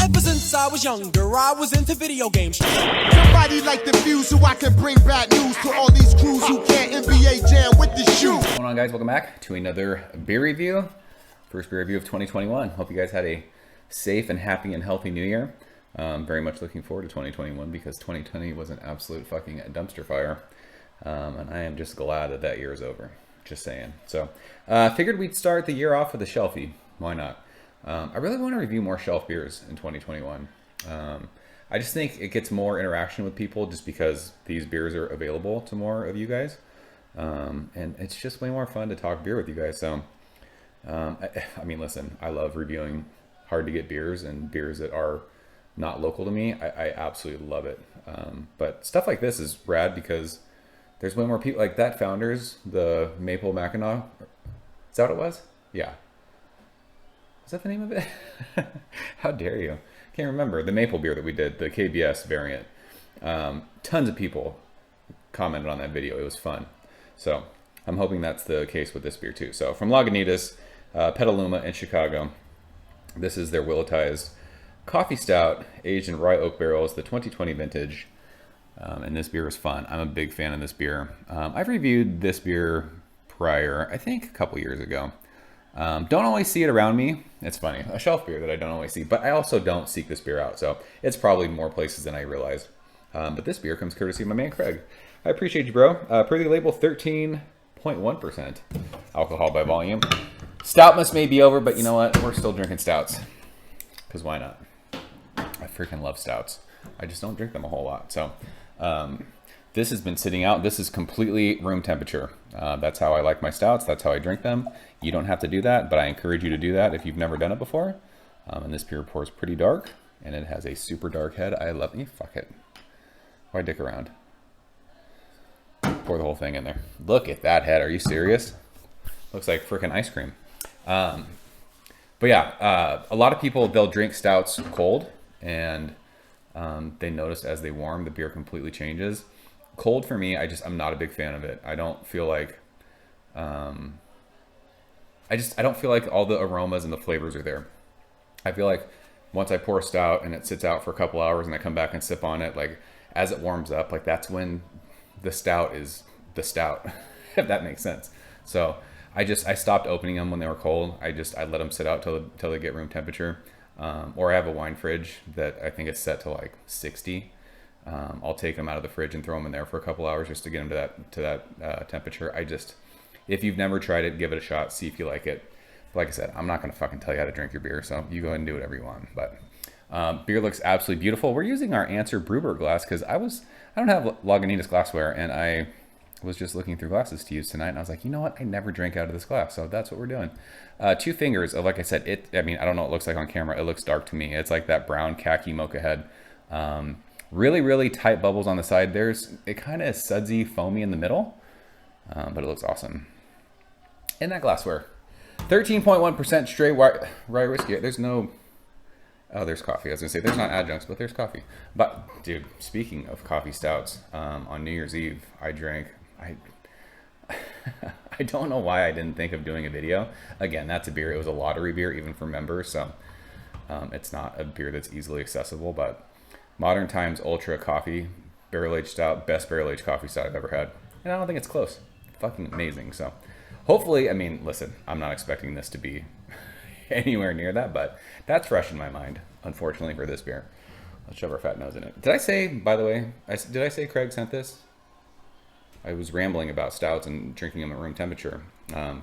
Ever since I was younger, I was into video games. Somebody like the fuse so I can bring bad news to all these crews who can't NBA jam with the shoe. What's going on, guys? Welcome back to another beer review. First beer review of 2021. Hope you guys had a safe and happy and healthy new year. Very much looking forward to 2021 because 2020 was an absolute fucking dumpster fire. And I am just glad that that year is over. Just saying. So, figured we'd start the year off with a shelfie. Why not? I really want to review more shelf beers in 2021. I just think it gets more interaction with people just because these beers are available to more of you guys. And it's just way more fun to talk beer with you guys. So, I mean, listen, I love reviewing hard to get beers and beers that are not local to me. I absolutely love it. But stuff like this is rad because there's way more people like that. Founders, the Maple Mackinac. Is that what it was? Yeah. Is that the name of it? How dare you? Can't remember. The maple beer that we did, the KBS variant. Tons of people commented on that video. It was fun. So I'm hoping that's the case with this beer too. So from Lagunitas, Petaluma in Chicago. This is their Willettized coffee stout aged in rye oak barrels, the 2020 vintage. And this beer is fun. I'm a big fan of this beer. I've reviewed this beer prior, I think a couple years ago. Don't always see it around me. It's funny, a shelf beer that I don't always see, but I also don't seek this beer out. So it's probably more places than I realize. But this beer comes courtesy of my man, Craig. I appreciate you, bro. Per the label, 13.1% alcohol by volume. Stoutmas may be over, but you know what? We're still drinking stouts. Because why not? I freaking love stouts. I just don't drink them a whole lot. So this has been sitting out. This is completely room temperature. That's how I like my stouts. That's how I drink them. You don't have to do that, but I encourage you to do that if you've never done it before. And this beer pours pretty dark, and it has a super dark head. I love it. Fuck it. Why dick around? Pour the whole thing in there. Look at that head. Are you serious? Looks like freaking ice cream. But yeah, a lot of people, they'll drink stouts cold, and they notice as they warm, the beer completely changes. Cold for me, I'm not a big fan of it. I don't feel like, I don't feel like all the aromas and the flavors are there. I feel like once I pour a stout and it sits out for a couple hours and I come back and sip on it, like as it warms up, like that's when the stout is the stout, if that makes sense. So I stopped opening them when they were cold. I let them sit out till they get room temperature. Or I have a wine fridge that I think is set to like 60. I'll take them out of the fridge and throw them in there for a couple hours just to get them to that temperature. If you've never tried it, give it a shot, see if you like it. Like I said, I'm not going to fucking tell you how to drink your beer, so you go ahead and do whatever you want. But beer looks absolutely beautiful. We're using our Answer Brewberg glass because I don't have Lagunitas glassware, and I was just looking through glasses to use tonight, and I was like, you know what? I never drink out of this glass, so that's what we're doing. 2 fingers of, like I said, I don't know what it looks like on camera. It looks dark to me. It's like that brown khaki mocha head. Really, really tight bubbles on the side. It kind of is sudsy, foamy in the middle, but it looks awesome. In that glassware, 13.1% straight rye whiskey. There's coffee. I was gonna say there's not adjuncts, but there's coffee. But dude, speaking of coffee stouts, on New Year's Eve, I don't know why I didn't think of doing a video. Again, that's a beer. It was a lottery beer, even for members, so it's not a beer that's easily accessible. But Modern Times Ultra Coffee Barrel Aged Stout, best barrel aged coffee stout I've ever had, and I don't think it's close. Fucking amazing. So hopefully, listen, I'm not expecting this to be anywhere near that, but that's fresh in my mind, unfortunately, for this beer. Let's shove our fat nose in it. Did I say, by the way, did I say Craig sent this? I was rambling about stouts and drinking them at room temperature.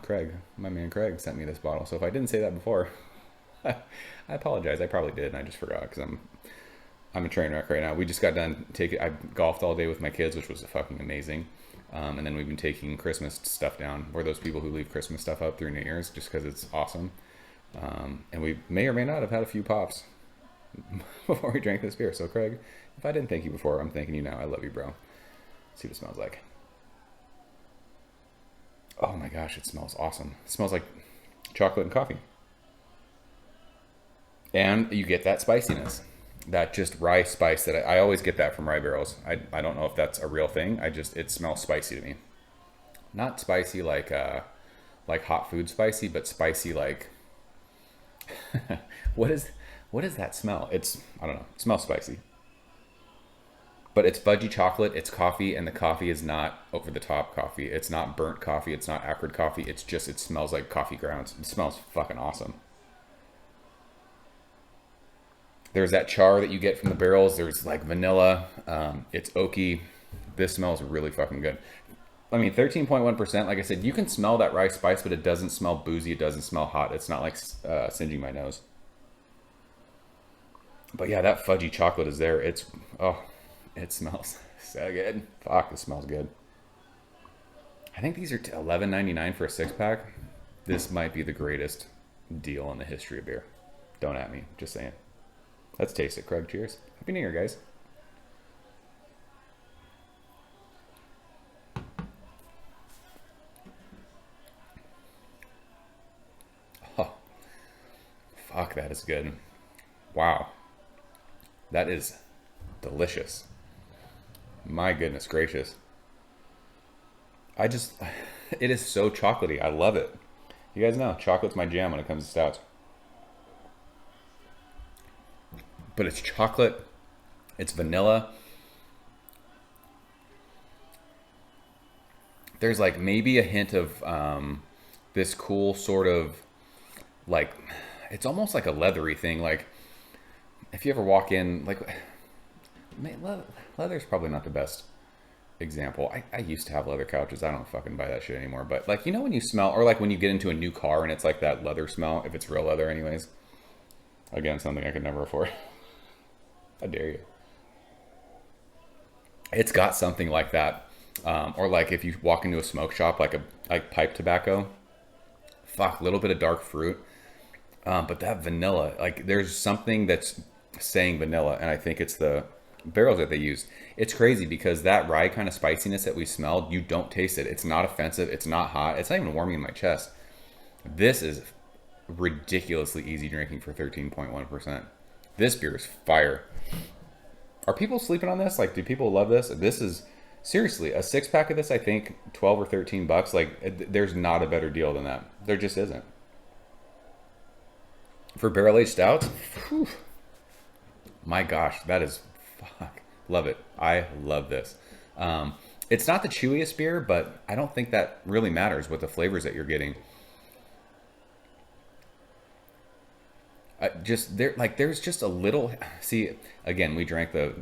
Craig, my man Craig, sent me this bottle. So if I didn't say that before, I apologize. I probably did, and I just forgot because I'm a train wreck right now. We just got done I golfed all day with my kids, which was fucking amazing. And then we've been taking Christmas stuff down. We're those people who leave Christmas stuff up through New Year's just because it's awesome. And we may or may not have had a few pops before we drank this beer. So Craig, if I didn't thank you before, I'm thanking you now. I love you, bro. Let's see what it smells like. Oh my gosh, it smells awesome. It smells like chocolate and coffee. And you get that spiciness. That just rye spice that I always get that from rye barrels. I don't know if that's a real thing. It smells spicy to me. Not spicy like hot food spicy, but spicy like what is What is that smell? I don't know. It smells spicy. But it's fudgy chocolate, it's coffee, and the coffee is not over-the-top coffee. It's not burnt coffee, it's not acrid coffee. It smells like coffee grounds. It smells fucking awesome. There's that char that you get from the barrels. There's like vanilla. It's oaky. This smells really fucking good. I mean, 13.1%, like I said, you can smell that rye spice, but it doesn't smell boozy. It doesn't smell hot. It's not like singeing my nose. But yeah, that fudgy chocolate is there. It smells so good. Fuck, it smells good. I think these are $11.99 for a 6-pack. This might be the greatest deal in the history of beer. Don't at me, just saying. Let's taste it, Craig. Cheers. Happy New Year, guys. Oh, fuck, that is good. Wow. That is delicious. My goodness gracious. It is so chocolatey. I love it. You guys know, chocolate's my jam when it comes to stouts. But it's chocolate, it's vanilla. There's like maybe a hint of this cool sort of like, it's almost like a leathery thing. Like if you ever walk in, like, leather's probably not the best example. I used to have leather couches. I don't fucking buy that shit anymore. But like, you know, when you smell, or like when you get into a new car and it's like that leather smell, if it's real leather anyways. Again, something I could never afford. How dare you? It's got something like that. Or like if you walk into a smoke shop, like pipe tobacco, fuck, a little bit of dark fruit. But that vanilla, like there's something that's saying vanilla, and I think it's the barrels that they use. It's crazy because that rye kind of spiciness that we smelled, you don't taste it. It's not offensive. It's not hot. It's not even warming in my chest. This is ridiculously easy drinking for 13.1%. This beer is fire. Are people sleeping on this? Like, do people love this? This is seriously a 6-pack of this. I think 12 or 13 bucks. Like, there's not a better deal than that. There just isn't. For barrel-aged stouts, whew, my gosh, that is fuck. Love it. I love this. It's not the chewiest beer, but I don't think that really matters with the flavors that you're getting. There's just a little. See, again, we drank the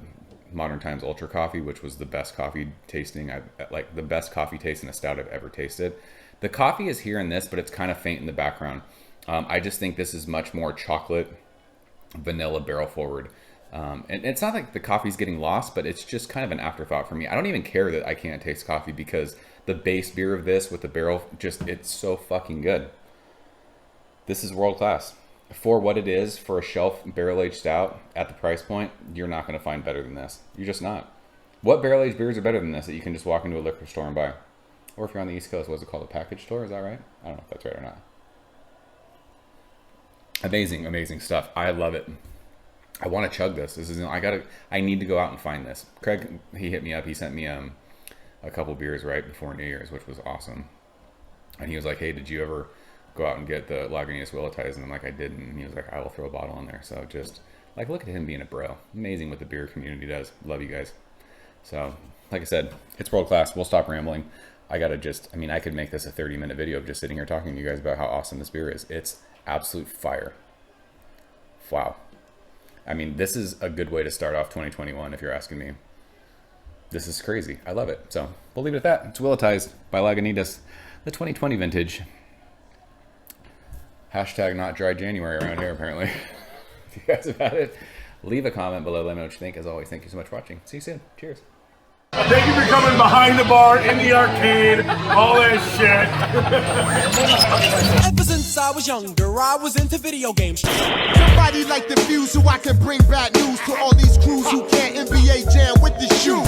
Modern Times Ultra Coffee, which was the best coffee tasting. The best coffee taste in a stout I've ever tasted. The coffee is here in this, but it's kind of faint in the background. I just think this is much more chocolate, vanilla, barrel forward. And it's not like the coffee's getting lost, but it's just kind of an afterthought for me. I don't even care that I can't taste coffee because the base beer of this with the barrel, it's so fucking good. This is world class. For what it is, for a shelf barrel-aged stout at the price point, you're not going to find better than this. You're just not. What barrel-aged beers are better than this that you can just walk into a liquor store and buy? Or if you're on the East Coast, what's it called? A package store? Is that right? I don't know if that's right or not. Amazing, amazing stuff. I love it. I want to chug this. I need to go out and find this. Craig, he hit me up. He sent me a couple beers right before New Year's, which was awesome. And he was like, hey, did you ever go out and get the Lagunitas Willettized? And I'm like, I didn't. And he was like, I will throw a bottle in there. So just like, look at him being a bro. Amazing what the beer community does. Love you guys. So like I said, it's world class. We'll stop rambling. I could make this a 30-minute video of just sitting here talking to you guys about how awesome this beer is. It's absolute fire. Wow. I mean, this is a good way to start off 2021 if you're asking me. This is crazy. I love it. So we'll leave it at that. It's Willettized by Lagunitas, the 2020 vintage. Hashtag not dry January around here, apparently. If you guys have had it, leave a comment below. Let me know what you think. As always, thank you so much for watching. See you soon. Cheers. Thank you for coming behind the bar, in the arcade, all that shit. Ever since I was younger, I was into video games. Somebody like the fuse so I can bring bad news to all these crews who can't NBA jam with the shoe.